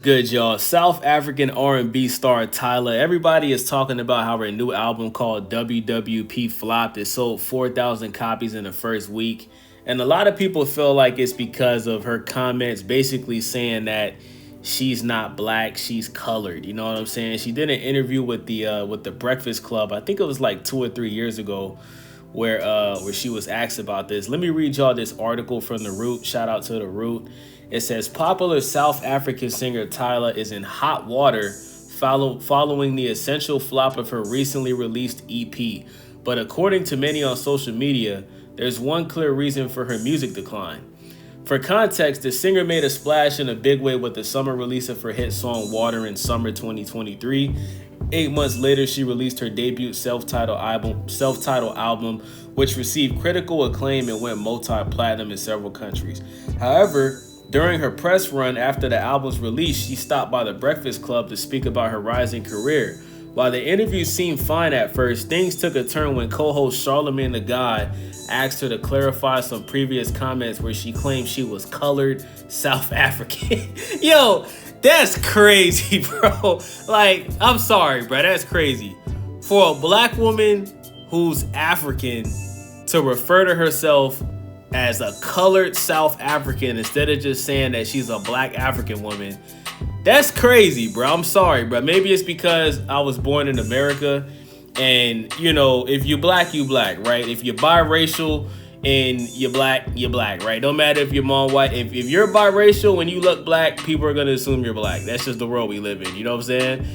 Good, y'all. South African R&B star Tyla. Everybody is talking about how her new album called WWP flopped. It sold 4,000 copies in the first week. And a lot of people feel like it's because of her comments basically saying that she's not black, she's colored. You know what I'm saying? She did an interview with the Breakfast Club. I think it was like 2 or 3 years ago where she was asked about this. Let me read y'all this article from The Root. Shout out to The Root. It says popular South African singer Tyla is in hot water following the essential flop of her recently released EP. But according to many on social media, there's one clear reason for her music decline. For context, the singer made a splash in a big way with the summer release of her hit song Water in summer 2023. 8 months later, she released her debut self-titled album, which received critical acclaim and went multi-platinum in several countries. However, during her press run after the album's release, she stopped by the Breakfast Club to speak about her rising career. While the interview seemed fine at first, things took a turn when co-host Charlamagne the God asked her to clarify some previous comments where she claimed she was colored South African. Yo, that's crazy, bro. Like, I'm sorry, bro. That's crazy. For a black woman who's African to refer to herself as a colored South African instead of just saying that she's a black African woman, that's crazy, bro. I'm sorry, bro. Maybe it's because I was born in America and, you know, if you black, you black, right? If you're biracial and you're black, right? No matter if you're mom white. If you're biracial and you look black, people are going to assume you're black. That's just the world we live in. You know what I'm saying?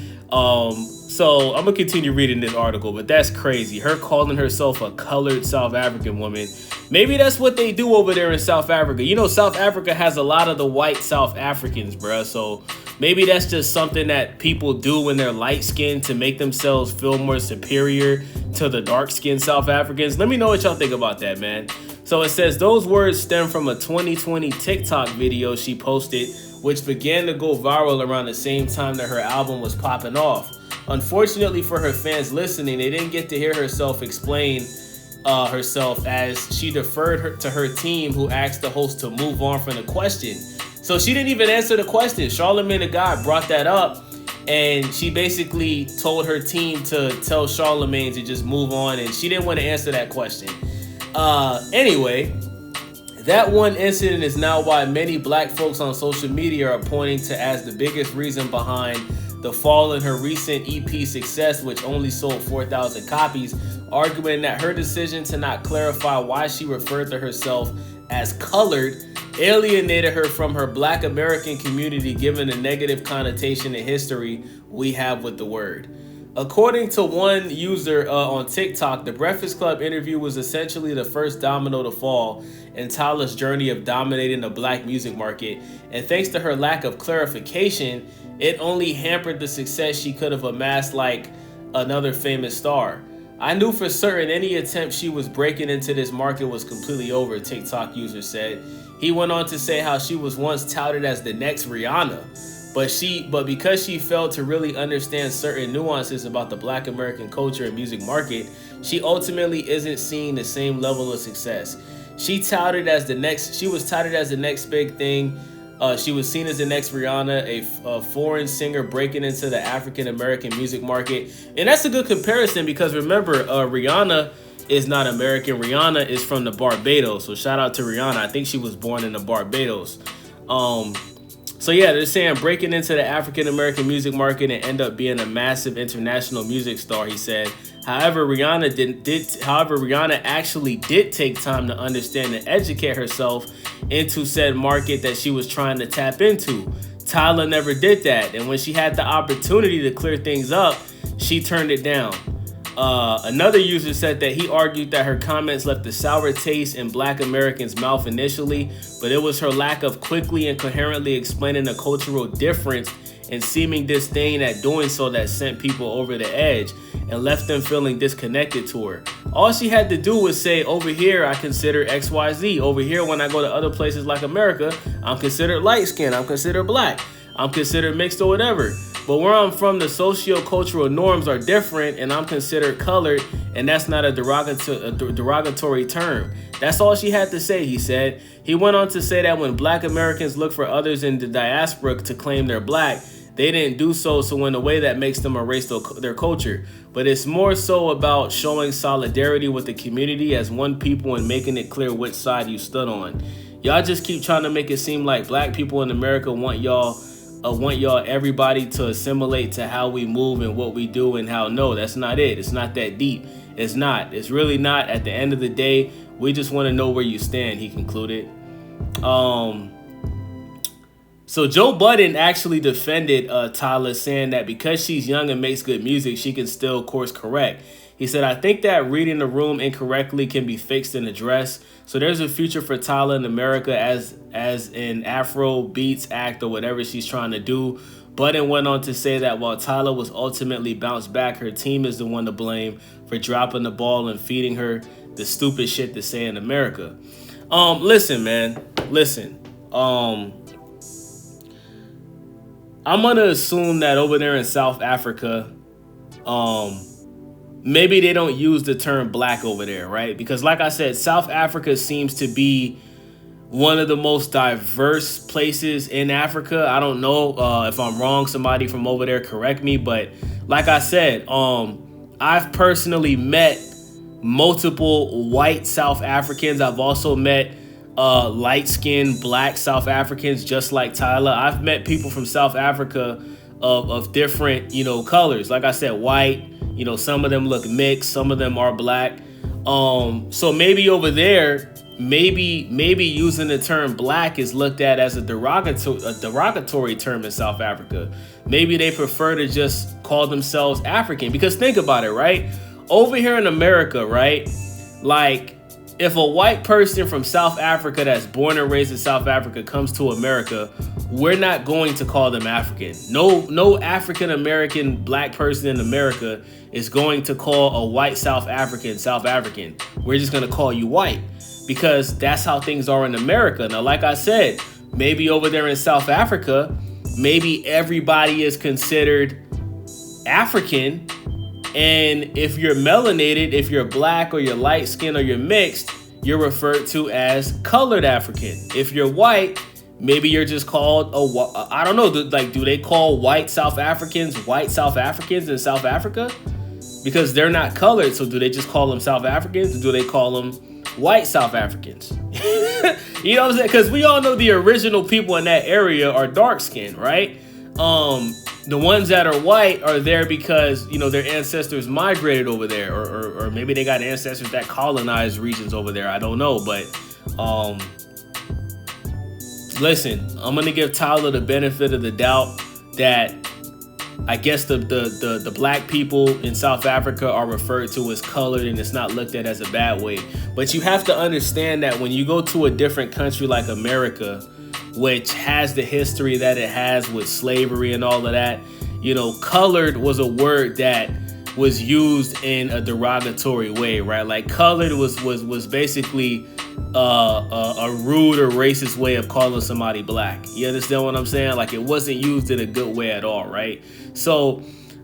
So I'm going to continue reading this article, but that's crazy. Her calling herself a colored South African woman. Maybe that's what they do over there in South Africa. You know, South Africa has a lot of the white South Africans, bruh. So maybe that's just something that people do when they're light skinned to make themselves feel more superior to the dark skinned South Africans. Let me know what y'all think about that, man. So it says those words stem from a 2020 TikTok video she posted, which began to go viral around the same time that her album was popping off. Unfortunately for her fans listening, they didn't get to hear herself explain herself as she deferred to her team, who asked the host to move on from the question. So she didn't even answer the question. Charlamagne the God brought that up, and she basically told her team to tell Charlamagne to just move on, and she didn't want to answer that question. Anyway, that one incident is now why many black folks on social media are pointing to as the biggest reason behind the fall in her recent EP success, which only sold 4,000 copies, arguing that her decision to not clarify why she referred to herself as colored alienated her from her black American community, given the negative connotation and history we have with the word. According to one user on TikTok, the Breakfast Club interview was essentially the first domino to fall in Tyla'S journey of dominating the black music market, and thanks to her lack of clarification, it only hampered the success she could have amassed like another famous star. I knew for certain any attempt she was breaking into this market was completely over, TikTok user said. He went on to say how she was once touted as the next Rihanna, but because she failed to really understand certain nuances about the black American culture and music market, she ultimately isn't seeing the same level of success. She was touted as the next big thing. She was seen as the next Rihanna, a foreign singer breaking into the African American music market. And that's a good comparison because remember, Rihanna is not American. Rihanna is from the Barbados. So shout out to Rihanna. I think she was born in the Barbados. So yeah, they're saying breaking into the African American music market and end up being a massive international music star, he said. However, Rihanna actually did take time to understand and educate herself into said market that she was trying to tap into. Tyla never did that, and when she had the opportunity to clear things up, she turned it down. Another user said that he argued that her comments left a sour taste in black Americans' mouth initially, but it was her lack of quickly and coherently explaining the cultural difference and seeming disdain at doing so that sent people over the edge and left them feeling disconnected to her. All she had to do was say, over here I consider XYZ. Over here, when I go to other places like America, I'm considered light skinned, I'm considered black, I'm considered mixed or whatever. But where I'm from, the socio-cultural norms are different, and I'm considered colored, and that's not a derogatory term. That's all she had to say, he said. He went on to say that when Black Americans look for others in the diaspora to claim they're Black, they didn't do so in a way that makes them erase their culture. But it's more so about showing solidarity with the community as one people and making it clear which side you stood on. Y'all just keep trying to make it seem like Black people in America want y'all everybody to assimilate to how we move and what we do, and how no, that's not it. It's not that deep. It's not. It's really not. At the end of the day, we just want to know where you stand, he concluded. So Joe Budden actually defended Tyla, saying that because she's young and makes good music, she can still course correct. He said, I think that reading the room incorrectly can be fixed and addressed. So there's a future for Tyla in America as an Afro beats act or whatever she's trying to do. Budden went on to say that while Tyla was ultimately bounced back, her team is the one to blame for dropping the ball and feeding her the stupid shit to say in America. Listen, man. Listen. I'm going to assume that over there in South Africa, maybe they don't use the term Black over there, right? Because like I said, South Africa seems to be one of the most diverse places in Africa. I don't know if I'm wrong. Somebody from over there correct me. But like I said, I've personally met multiple white South Africans. I've also met light-skinned Black South Africans just like Tyla. I've met people from South Africa of different, colors. Like I said, white, some of them look mixed, some of them are Black. So maybe over there, maybe using the term Black is looked at as a derogatory term in South Africa. Maybe they prefer to just call themselves African. Because think about it, right? Over here in America, right? Like, if a white person from South Africa that's born and raised in South Africa comes to America, we're not going to call them African. No African American Black person in America is going to call a white South African. We're just going to call you white, because that's how things are in America. Now, like I said, maybe over there in South Africa, maybe everybody is considered African. And if you're melanated, if you're Black or you're light skinned or you're mixed, you're referred to as colored African. If you're white, maybe you're just called I don't know, do they call white South Africans in South Africa? Because they're not colored, so do they just call them South Africans, or do they call them white South Africans? You know what I'm saying? Because we all know the original people in that area are dark skinned, right? The ones that are white are there because, their ancestors migrated over there, or maybe they got ancestors that colonized regions over there. I don't know, but listen, I'm gonna give Tyla the benefit of the doubt that I guess the Black people in South Africa are referred to as colored, and it's not looked at as a bad way. But you have to understand that when you go to a different country like America, which has the history that it has with slavery and all of that, colored was a word that was used in a derogatory way, right? Like colored was basically a rude or racist way of calling somebody Black. You understand what I'm saying? Like, it wasn't used in a good way at all, right? So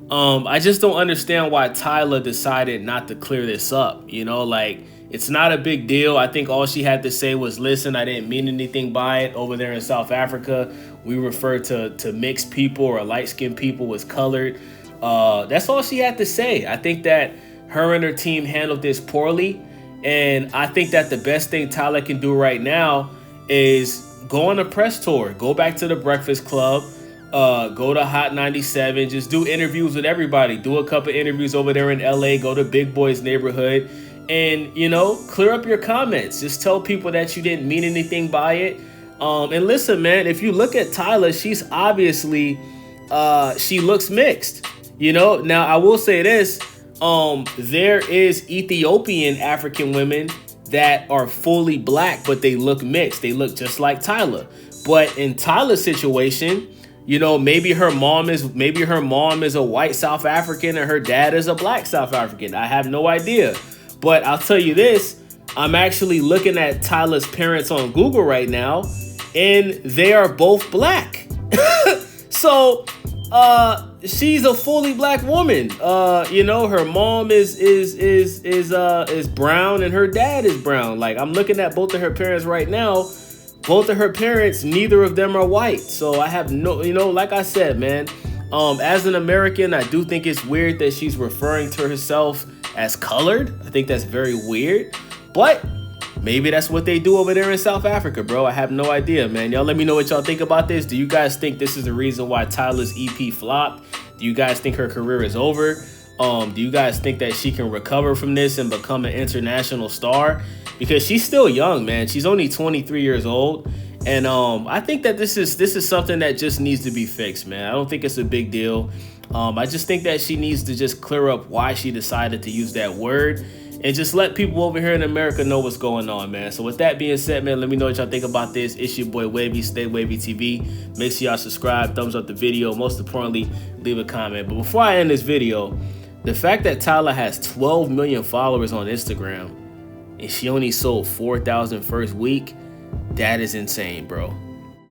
I just don't understand why Tyla decided not to clear this up. It's not a big deal. I think all she had to say was, listen, I didn't mean anything by it. Over there in South Africa, we refer to mixed people or light-skinned people as colored. That's all she had to say. I think that her and her team handled this poorly. And I think that the best thing Tyla can do right now is go on a press tour. Go back to the Breakfast Club. Go to Hot 97. Just do interviews with everybody. Do a couple interviews over there in LA. Go to Big Boy's neighborhood. And, clear up your comments. Just tell people that you didn't mean anything by it. And listen, man, if you look at Tyla, she's obviously, she looks mixed. Now I will say this. There is Ethiopian African women that are fully Black, but they look mixed. They look just like Tyla. But in Tyla's situation, maybe her mom is a white South African and her dad is a Black South African. I have no idea. But I'll tell you this, I'm actually looking at Tyla's parents on Google right now, and they are both Black. So she's a fully black woman. You know, her mom is brown and her dad is brown. Like, I'm looking at both of her parents right now. Both of her parents, neither of them are white. So I have no, you know, like I said, man, as an American, I do think it's weird that she's referring to herself as colored. I think that's very weird, but maybe that's what they do over there in South Africa, bro. I have no idea, man. Y'all let me know what y'all think about this. Do you guys think this is the reason why Tyla'S EP flopped? Do you guys think her career is over? Do you guys think that she can recover from this and become an international star? Because she's still young, man. She's only 23 years old. And I think that this is something that just needs to be fixed, man. I don't think it's a big deal. I just think that she needs to just clear up why she decided to use that word and just let people over here in America know what's going on, man. So with that being said, man, let me know what y'all think about this. It's your boy Wavy, Stay Wavy TV. Make sure y'all subscribe, thumbs up the video. Most importantly, leave a comment. But before I end this video, the fact that Tyla has 12 million followers on Instagram and she only sold 4,000 first week, that is insane, bro.